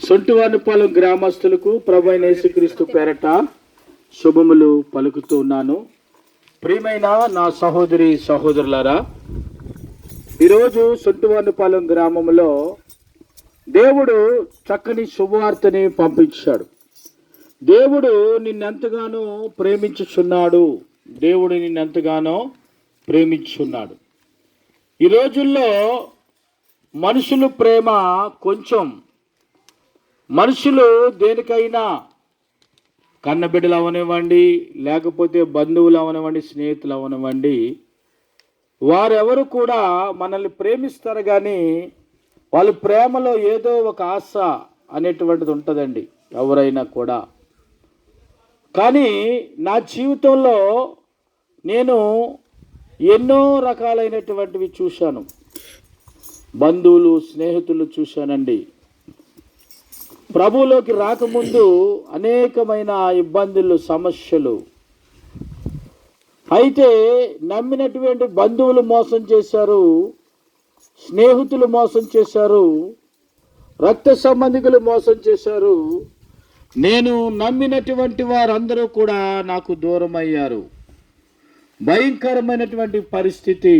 సొంటివానిపాలెం గ్రామస్తులకు ప్రభువైన యేసుక్రీస్తు పేరట శుభములు పలుకుతూ ఉన్నాను. ప్రియమైన నా సహోదరి సహోదరులారా, ఈరోజు సొంటివానిపాలెం గ్రామంలో దేవుడు చక్కని శుభవార్తని పంపించాడు. దేవుడు నిన్నెంతగానో ప్రేమించుచున్నాడు. దేవుడు నిన్నెంతగానో ప్రేమించున్నాడు. ఈ రోజుల్లో మనుషులు ప్రేమ కొంచెం. మనుషులు దేనికైనా, కన్నబిడ్డలు అవనివ్వండి, లేకపోతే బంధువులు అవనివ్వండి, స్నేహితులు అవనివ్వండి, వారెవరు కూడా మనల్ని ప్రేమిస్తారు. కానీ వాళ్ళ ప్రేమలో ఏదో ఒక ఆశ అనేటువంటిది ఉంటుందండి, ఎవరైనా కూడా. కానీ నా జీవితంలో నేను ఎన్నో రకాలైనటువంటివి చూశాను. బంధువులు, స్నేహితులు చూశానండి. ప్రభువులోకి రాకముందు అనేకమైన ఇబ్బందులు, సమస్యలు. అయితే నమ్మినటువంటి బంధువులు మోసం చేశారు, స్నేహితులు మోసం చేశారు, రక్త సంబంధికులు మోసం చేశారు. నేను నమ్మినటువంటి వారందరూ కూడా నాకు దూరం అయ్యారు. భయంకరమైనటువంటి పరిస్థితి,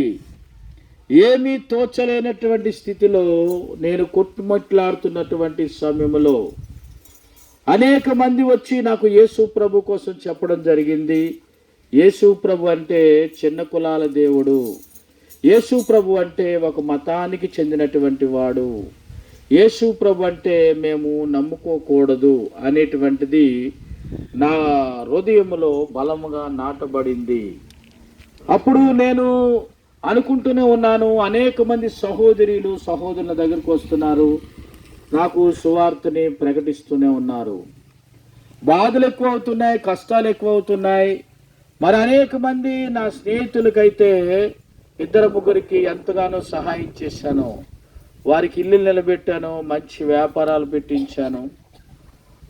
ఏమీ తోచలేనటువంటి స్థితిలో నేను కొట్టుమట్లాడుతున్నటువంటి సమయంలో అనేక మంది వచ్చి నాకు యేసు ప్రభు కోసం చెప్పడం జరిగింది. యేసు ప్రభు అంటే చిన్న కులాల దేవుడు, యేసు ప్రభు అంటే ఒక మతానికి చెందినటువంటి వాడు, యేసు ప్రభు అంటే మేము నమ్ముకోకూడదు అనేటువంటిది నా హృదయంలో బలముగా నాటబడింది. అప్పుడు నేను అనుకుంటూనే ఉన్నాను, అనేక మంది సహోదరుల దగ్గరికి వస్తున్నారు, నాకు సువార్తని ప్రకటిస్తూనే ఉన్నారు. బాధలు ఎక్కువ అవుతున్నాయి, కష్టాలు ఎక్కువ అవుతున్నాయి. మరి అనేక మంది నా స్నేహితులకైతే 2-3 ఎంతగానో సహాయం చేశాను. వారికి ఇల్లు నిలబెట్టాను, మంచి వ్యాపారాలు పెట్టించాను.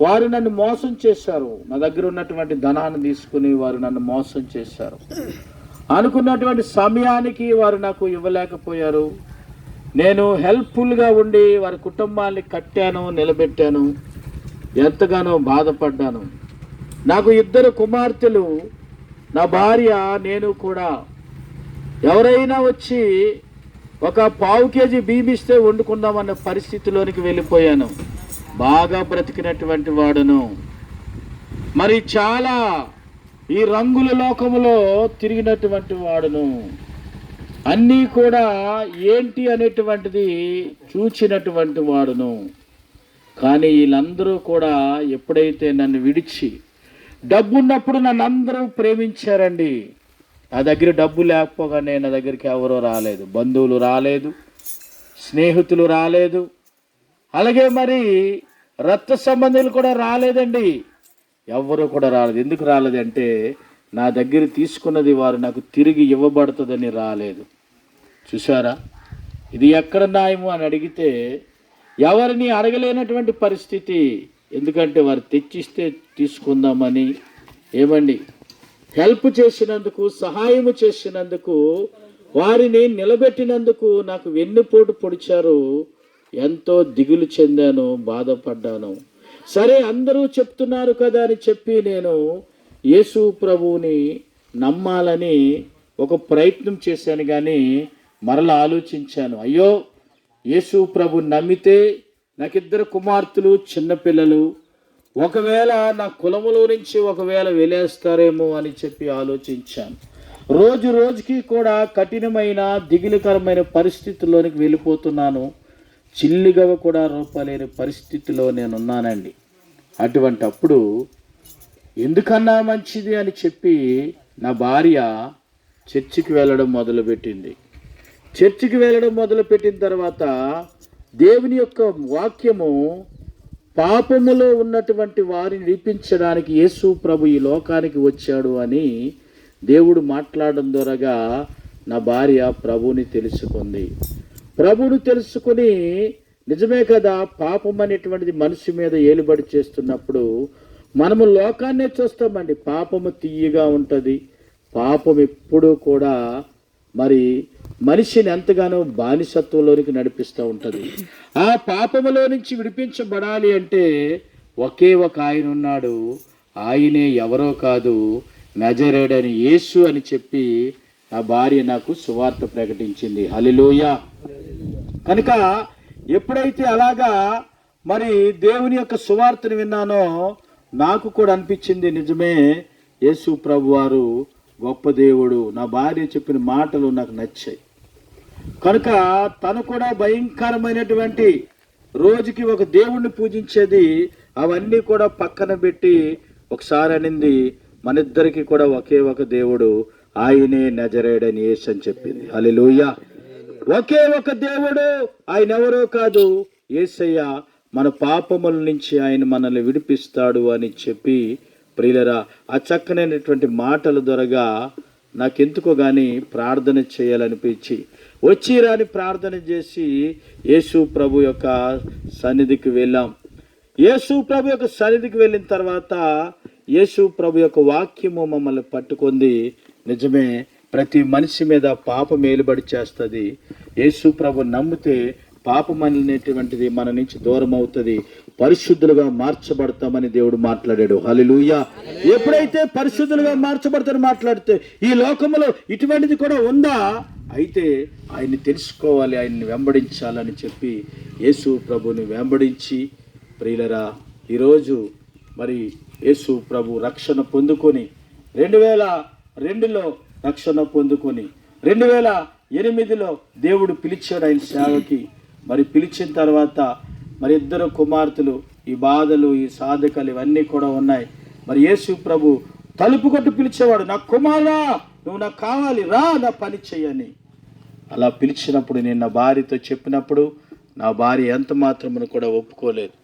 వారు నన్ను మోసం చేశారు. నా దగ్గర ఉన్నటువంటి ధనాన్ని తీసుకుని వారు నన్ను మోసం చేశారు. అనుకున్నటువంటి సమయానికి వారు నాకు ఇవ్వలేకపోయారు. నేను హెల్ప్ఫుల్గా ఉండి వారి కుటుంబాన్ని కట్టాను, నిలబెట్టాను. ఎంతగానో బాధపడ్డాను. నాకు 2 కుమార్తెలు, నా భార్య, నేను కూడా. ఎవరైనా వచ్చి ఒక 1/2 కేజీ బియ్యం ఇస్తే వండుకుందామన్న పరిస్థితిలోనికి వెళ్ళిపోయాను. బాగా బ్రతికినటువంటి వాడును. మరి చాలా ఈ రంగుల లోకములో తిరిగినటువంటి వాడును. అన్నీ కూడా ఏంటి అనేటువంటిది చూచినటువంటి వాడును. కానీ వీళ్ళందరూ కూడా ఎప్పుడైతే నన్ను విడిచి, డబ్బు ఉన్నప్పుడు నన్ను అందరూ ప్రేమించారండి. నా దగ్గర డబ్బు లేకపోగానే నా దగ్గరికి ఎవరో రాలేదు. బంధువులు రాలేదు, స్నేహితులు రాలేదు, అలాగే మరి రక్త సంబంధులు కూడా రాలేదండి. ఎవరు కూడా రాలేదు. ఎందుకు రాలేదంటే నా దగ్గర తీసుకున్నది వారు నాకు తిరిగి ఇవ్వబడుతుందని రాలేదు. చూసారా, ఇది ఎక్కడ న్యాయము అని అడిగితే ఎవరిని అడగలేనటువంటి పరిస్థితి. ఎందుకంటే వారు తెచ్చిస్తే తీసుకుందామని, ఏమండి, హెల్ప్ చేసినందుకు, సహాయము చేసినందుకు, వారిని నిలబెట్టినందుకు నాకు వెన్నుపోటు పొడిచారు. ఎంతో దిగులు చెందాను, బాధపడ్డాను. సరే, అందరూ చెప్తున్నారు కదా అని చెప్పి నేను యేసు ప్రభువుని నమ్మాలని ఒక ప్రయత్నం చేశాను. కానీ మరలా ఆలోచించాను, అయ్యో, యేసు ప్రభు నమ్మితే నాకు 2 కుమార్తెలు, చిన్నపిల్లలు, ఒకవేళ నా కులములో నుంచి ఒకవేళ వెలేస్తారేమో అని చెప్పి ఆలోచించాను. రోజు రోజుకి కూడా కఠినమైన, దిగులుకరమైన పరిస్థితుల్లోనికి వెళ్ళిపోతున్నాను. చిల్లిగవ కూడా రూపలేని పరిస్థితిలో నేనున్నానండి. అటువంటి అప్పుడు ఎందుకన్నా మంచిది అని చెప్పి నా భార్య చర్చికి వెళ్ళడం మొదలుపెట్టింది. చర్చికి వెళ్ళడం మొదలుపెట్టిన తర్వాత దేవుని యొక్క వాక్యము పాపములో ఉన్నటువంటి వారిని విడిపించడానికి యేసు ప్రభు ఈ లోకానికి వచ్చాడు అని దేవుడు మాట్లాడడం ద్వారాగా నా భార్య ప్రభువుని తెలుసుకుంది. ప్రభువుని తెలుసుకుని, నిజమే కదా, పాపం అనేటువంటిది మనిషి మీద ఏలుబడి చేస్తున్నప్పుడు మనము లోకాన్నే చూస్తామండి. పాపము తీయగా ఉంటుంది. పాపం ఎప్పుడూ కూడా మరి మనిషిని ఎంతగానో బానిసత్వంలోనికి నడిపిస్తూ ఉంటుంది. ఆ పాపములో నుంచి విడిపించబడాలి అంటే ఒకే ఒక ఆయన ఉన్నాడు. ఆయనే ఎవరో కాదు, నజరేయుడైన యేసు అని చెప్పి నా భార్య నాకు సువార్త ప్రకటించింది. హల్లెలూయా. కనుక ఎప్పుడైతే అలాగా మరి దేవుని యొక్క సువార్తను విన్నానో నాకు కూడా అనిపించింది, నిజమే, యేసు ప్రభు వారు గొప్ప దేవుడు. నా భార్య చెప్పిన మాటలు నాకు నచ్చాయి. కనుక తను కూడా భయంకరమైనటువంటి రోజుకి ఒక దేవుణ్ణి పూజించేది, అవన్నీ కూడా పక్కన పెట్టి ఒకసారి అనింది, మన ఇద్దరికి కూడా ఒకే ఒక దేవుడు, ఆయనే నజరేయుడైన యేసు అని చెప్పింది. హల్లెలూయా. ఒకే ఒక దేవుడు, ఆయన ఎవరో కాదు, యేసయ్య. మన పాపముల నుంచి ఆయన మనల్ని విడిపిస్తాడు అని చెప్పి, ప్రియులరా, ఆ చక్కనైనటువంటి మాటల ద్వారాగా నాకెందుకో కానీ ప్రార్థన చేయాలనిపించి వచ్చి రాని ప్రార్థన చేసి యేసు ప్రభు యొక్క సన్నిధికి వెళ్ళాం. యేసు ప్రభు యొక్క సన్నిధికి వెళ్ళిన తర్వాత యేసు ప్రభు యొక్క వాక్యము మమ్మల్ని పట్టుకుంది. నిజమే, ప్రతి మనిషి మీద పాపం ఏలుబడి చేస్తుంది. యేసు ప్రభు నమ్మితే పాపం అనేటువంటిది మన నుంచి దూరం అవుతుంది, పరిశుద్ధులుగా మార్చబడతామని దేవుడు మాట్లాడాడు. హల్లెలూయా. ఎప్పుడైతే పరిశుద్ధులుగా మార్చబడతారని మాట్లాడితే ఈ లోకంలో ఇటువంటిది కూడా ఉందా? అయితే ఆయన్ని తెలుసుకోవాలి, ఆయన్ని వెంబడించాలని చెప్పి యేసు ప్రభుని వెంబడించి, ప్రియులరా, ఈరోజు మరి యేసు ప్రభు రక్షణ పొందుకొని 2002లో రక్షణ పొందుకొని 2008లో దేవుడు పిలిచాడు ఆయన సేవకి. మరి పిలిచిన తర్వాత మరి 2 కుమార్తెలు, ఈ బాధలు, ఈ సాధకాలు ఇవన్నీ కూడా ఉన్నాయి. మరి యేసు ప్రభు తలుపు కొట్టి పిలిచేవాడు, నా కుమారా, నువ్వు నాకు కావాలి, రా, నా పని చెయ్యని. అలా పిలిచినప్పుడు నేను నా భార్యతో చెప్పినప్పుడు నా భార్య ఎంత మాత్రమును కూడా ఒప్పుకోలేదు.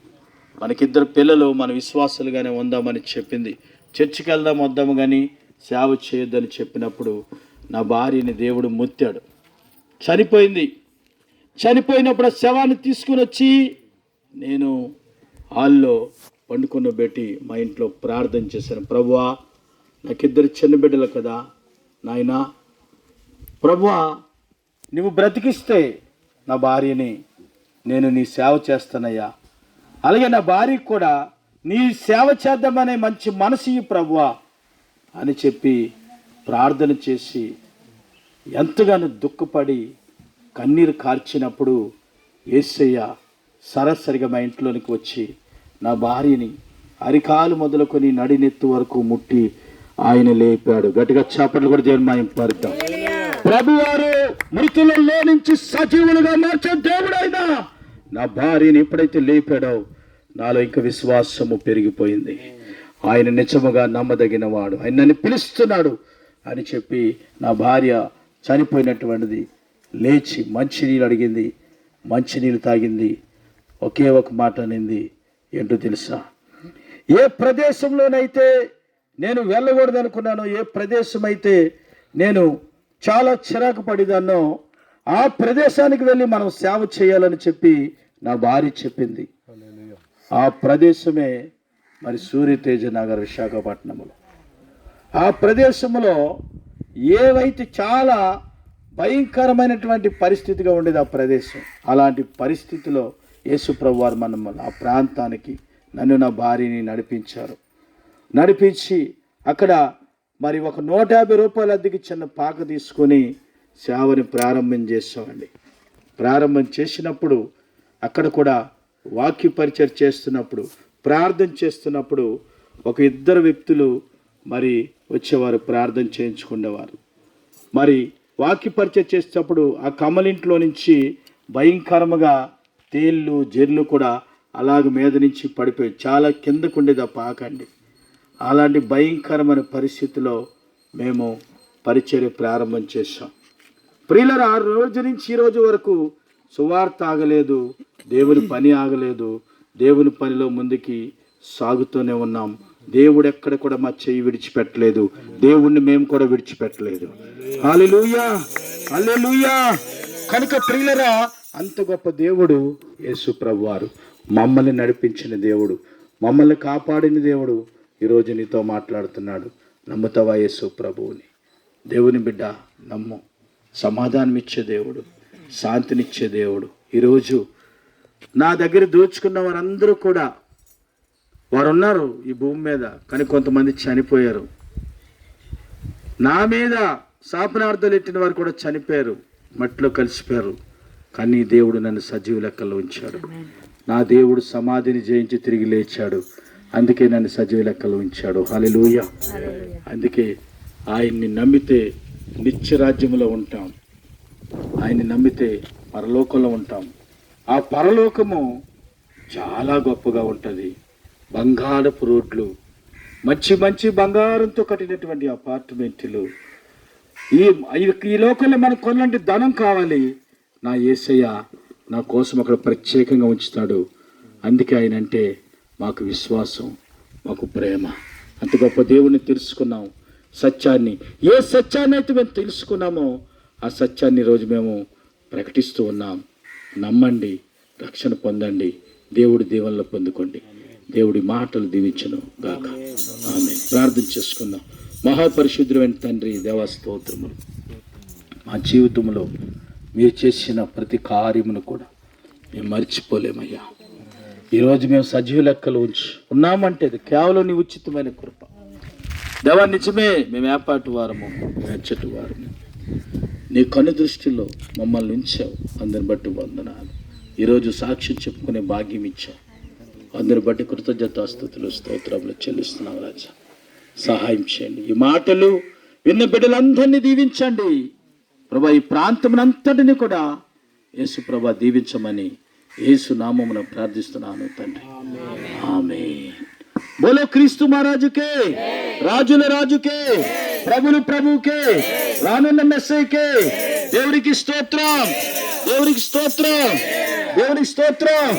మనకిద్దరు పిల్లలు, మన విశ్వాసాలుగానే ఉందామని చెప్పింది. చర్చికి వెళ్దాం వద్దాము కానీ సేవ చేయొద్దని చెప్పినప్పుడు నా భార్యని దేవుడు ముత్తాడు. చనిపోయింది. చనిపోయినప్పుడు ఆ శవాన్ని తీసుకుని వచ్చి నేను హాల్లో పండుకున్న పెట్టి మా ఇంట్లో ప్రార్థన చేశాను. ప్రభువా, నాకిద్దరు చిన్న బిడ్డలు కదా నాయనా, ప్రభువా నువ్వు బ్రతికిస్తే నా భార్యని నేను నీ సేవ చేస్తానయ్యా, అలాగే నా భార్యకి కూడా నీ సేవ చేద్దామనే మంచి మనసు ఇయ్యి ప్రభువా అని చెప్పి ప్రార్థన చేసి ఎంతగానో దుఃఖపడి కన్నీరు కార్చినప్పుడు యేసయ్య సరసరిగా మా ఇంట్లోనికి వచ్చి నా భార్యని అరికాలు మొదలుకొని నడినెత్తు వరకు ముట్టి ఆయన లేపాడు. గట్టిగా చాపట్లు కూడా దేవుని మహిమ పరుద్దాం. ప్రభువారు మృతులలో నుంచి సజీవులుగా మార్చే దేవుడు ఆయన. నా భార్యని ఎప్పుడైతే లేపాడో నాలో ఇంకా విశ్వాసము పెరిగిపోయింది. ఆయన నిజముగా నమ్మదగిన వాడు, ఆయన నన్ను పిలుస్తున్నాడు అని చెప్పి నా భార్య చనిపోయినటువంటిది లేచి మంచినీళ్ళు అడిగింది, మంచినీళ్ళు తాగింది. ఒకే ఒక మాట అనింది, ఏంటో తెలుసా, ఏ ప్రదేశంలోనైతే నేను వెళ్ళకూడదు అనుకున్నానో, ఏ ప్రదేశం అయితే నేను చాలా చిరాకు పడిదాన్నో ఆ ప్రదేశానికి వెళ్ళి మనం సేవ చేయాలని చెప్పి నా భార్య చెప్పింది. ఆ ప్రదేశమే మరి సూర్యతేజ నగర్ విశాఖపట్నంలో. ఆ ప్రదేశంలో ఏవైతే చాలా భయంకరమైనటువంటి పరిస్థితిగా ఉండేది ఆ ప్రదేశం. అలాంటి పరిస్థితిలో యేసు ప్రభు వారు మనం ఆ ప్రాంతానికి నన్ను నా భార్యని నడిపించారు. నడిపించి అక్కడ మరి ఒక 150 రూపాయల అద్దెకి చిన్న పాక తీసుకొని సేవని ప్రారంభం చేసామండి. ప్రారంభం చేసినప్పుడు అక్కడ కూడా వాక్య పరిచయం చేస్తున్నప్పుడు, ప్రార్థన చేస్తున్నప్పుడు ఒక 2 వ్యక్తులు మరి వచ్చేవారు, ప్రార్థన చేయించుకునేవారు. మరి వాక్య పరిచయం చేసేటప్పుడు ఆ కమలింట్లో నుంచి భయంకరముగా తేళ్ళు, జెర్లు కూడా అలాగ మీద నుంచి పడిపోయి చాలా కిందకు ఉండేది ఆ పాకండి. అలాంటి భయంకరమైన పరిస్థితిలో మేము పరిచర్య ప్రారంభం చేశాం. ప్రియులారా, ఆ రోజు నుంచి ఈ రోజు వరకు సువార్త ఆగలేదు, దేవుని పని ఆగలేదు. దేవుని పనిలో ముందుకి సాగుతూనే ఉన్నాం. దేవుడు ఎక్కడ కూడా మా చెయ్యి విడిచిపెట్టలేదు, దేవుణ్ణి మేము కూడా విడిచిపెట్టలేదు. హల్లెలూయా, హల్లెలూయా. కనుక ప్రియులారా, అంత గొప్ప దేవుడు యేసు ప్రభువారు, మమ్మల్ని నడిపించిన దేవుడు, మమ్మల్ని కాపాడిన దేవుడు ఈరోజు నీతో మాట్లాడుతున్నాడు. నమ్ముతావా యేసు ప్రభువుని? దేవుని బిడ్డ నమ్ము. సమాధానం ఇచ్చే దేవుడు, శాంతినిచ్చే దేవుడు. ఈరోజు నా దగ్గర దోచుకున్న వారందరూ కూడా వారు ఉన్నారు ఈ భూమి మీద, కానీ కొంతమంది చనిపోయారు. నా మీద శాపనార్థాలు ఎట్టిన వారు కూడా చనిపోయారు, మట్టిలో కలిసిపోయారు. కానీ దేవుడు నన్ను సజీవ లెక్కల్లో ఉంచాడు. నా దేవుడు సమాధిని జయించి తిరిగి లేచాడు, అందుకే నన్ను సజీవ లెక్కల్లో ఉంచాడు. హల్లెలూయా. అందుకే ఆయన్ని నమ్మితే నిత్యరాజ్యంలో ఉంటాం, ఆయన్ని నమ్మితే పరలోకంలో ఉంటాం. ఆ పరలోకము చాలా గొప్పగా ఉంటుంది. బంగారపు రోడ్లు, మంచి మంచి బంగారంతో కట్టినటువంటి అపార్ట్మెంట్లు. ఈ లోకంలో మనకు కొన్నటి ధనం కావాలి, నా యేసయ్య నా కోసం అక్కడ ప్రత్యేకంగా ఉంచుతాడు. అందుకే ఆయన అంటే మాకు విశ్వాసం, మాకు ప్రేమ. అంత గొప్ప దేవుణ్ణి తెలుసుకున్నాం, సత్యాన్ని. ఏ సత్యాన్ని అయితే మేము తెలుసుకున్నామో ఆ సత్యాన్ని ఈరోజు మేము ప్రకటిస్తూ ఉన్నాం. నమ్మండి, రక్షణ పొందండి, దేవుడి దీవెనలు పొందుకోండి. దేవుడి మాటలు దీవించును గాక. ఆమేన్. ప్రార్థన చేసుకుందాం. మహాపరిశుద్ధుడైన తండ్రి, దేవా స్తోత్రములు. మా జీవితంలో మీరు చేసిన ప్రతి కార్యమును కూడా మేము మర్చిపోలేమయ్యా. ఈరోజు మేము సజీవ లెక్కలు ఉన్నామంటే అది కేవలం నీ ఉచితమైన కృప. దేవా నిజమే, మేము ఏపాటి వారము, మెచ్చటి వారము. నీ కన్ను దృష్టిలో మమ్మల్ని ఉంచావు, అందరిని బట్టి వందనాలు. ఈరోజు సాక్ష్యం చెప్పుకునే భాగ్యం ఇచ్చావు, అందరిని బట్టి కృతజ్ఞతాస్తుతులు స్తోత్రములు చెల్లిస్తున్నాం రాజా. సహాయం చేయండి. ఈ మాటలు విన్న బిడ్డలందరినీ దీవించండి ప్రభా. ఈ ప్రాంతమునంతటిని కూడా యేసు ప్రభా దీవించమని యేసు నామమున ప్రార్థిస్తున్నాను తండ్రి. ఆమేన్. బోలో క్రీస్తు మహారాజుకే, రాజుల రాజుకే, ప్రభులు ప్రభుకే, రానున్న మెస్సయ్యకే. దేవుడికి స్తోత్రం, దేవుడికి స్తోత్రం, దేవుడికి స్తోత్రం.